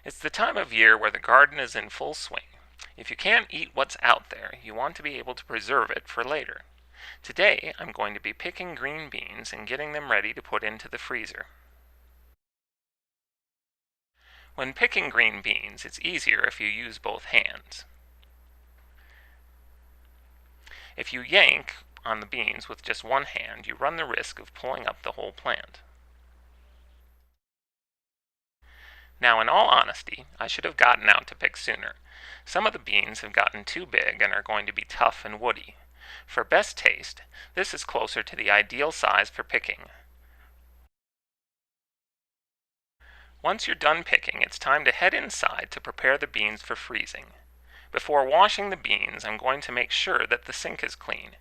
It's the time of year where the garden is in full swing. If you can't eat what's out there, you want to be able to preserve it for later. Today, I'm going to be picking green beans and getting them ready to put into the freezer. When picking green beans, it's easier if you use both hands. If you yank on the beans with just one hand, you run the risk of pulling up the whole plant. Now, in all honesty, I should have gotten out to pick sooner. Some of the beans have gotten too big and are going to be tough and woody. For best taste, this is closer to the ideal size for picking. Once you're done picking, it's time to head inside to prepare the beans for freezing. Before washing the beans, I'm going to make sure that the sink is clean.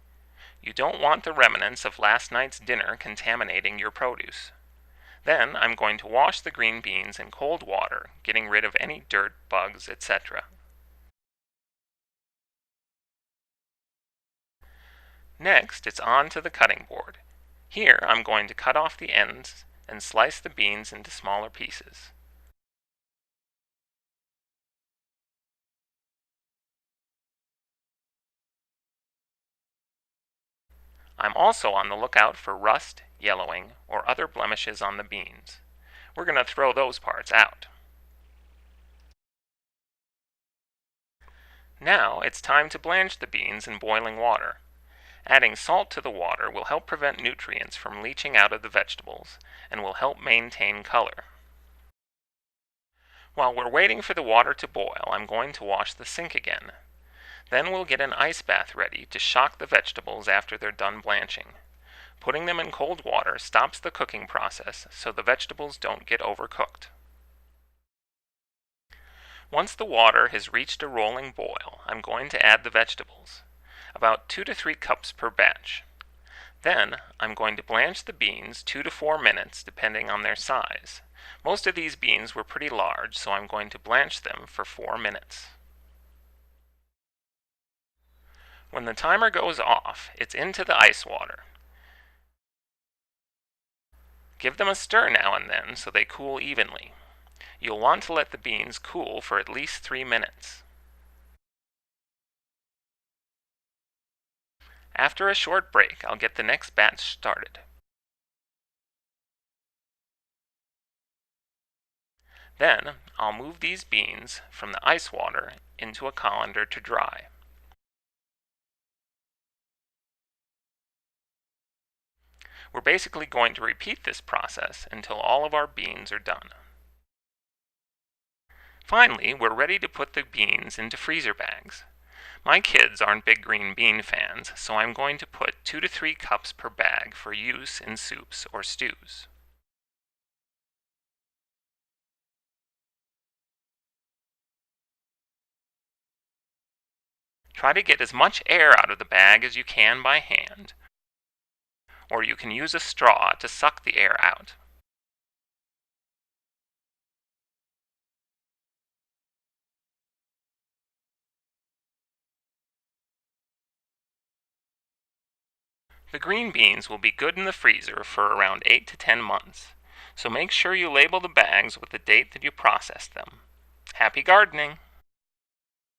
You don't want the remnants of last night's dinner contaminating your produce. Then I'm going to wash the green beans in cold water, getting rid of any dirt, bugs, etc. Next, it's on to the cutting board. Here I'm going to cut off the ends and slice the beans into smaller pieces. I'm also on the lookout for rust, yellowing, or other blemishes on the beans. We're going to throw those parts out. Now it's time to blanch the beans in boiling water. Adding salt to the water will help prevent nutrients from leaching out of the vegetables and will help maintain color. While we're waiting for the water to boil, I'm going to wash the sink again. Then we'll get an ice bath ready to shock the vegetables after they're done blanching. Putting them in cold water stops the cooking process so the vegetables don't get overcooked. Once the water has reached a rolling boil, I'm going to add the vegetables, about 2 to 3 cups per batch. Then I'm going to blanch the beans 2 to 4 minutes depending on their size. Most of these beans were pretty large, so I'm going to blanch them for 4 minutes. When the timer goes off, it's into the ice water. Give them a stir now and then so they cool evenly. You'll want to let the beans cool for at least 3 minutes. After a short break, I'll get the next batch started. Then, I'll move these beans from the ice water into a colander to dry. We're basically going to repeat this process until all of our beans are done. Finally, we're ready to put the beans into freezer bags. My kids aren't big green bean fans, so I'm going to put 2 to 3 cups per bag for use in soups or stews. Try to get as much air out of the bag as you can by hand, or you can use a straw to suck the air out. The green beans will be good in the freezer for around 8 to 10 months, so make sure you label the bags with the date that you processed them. Happy gardening!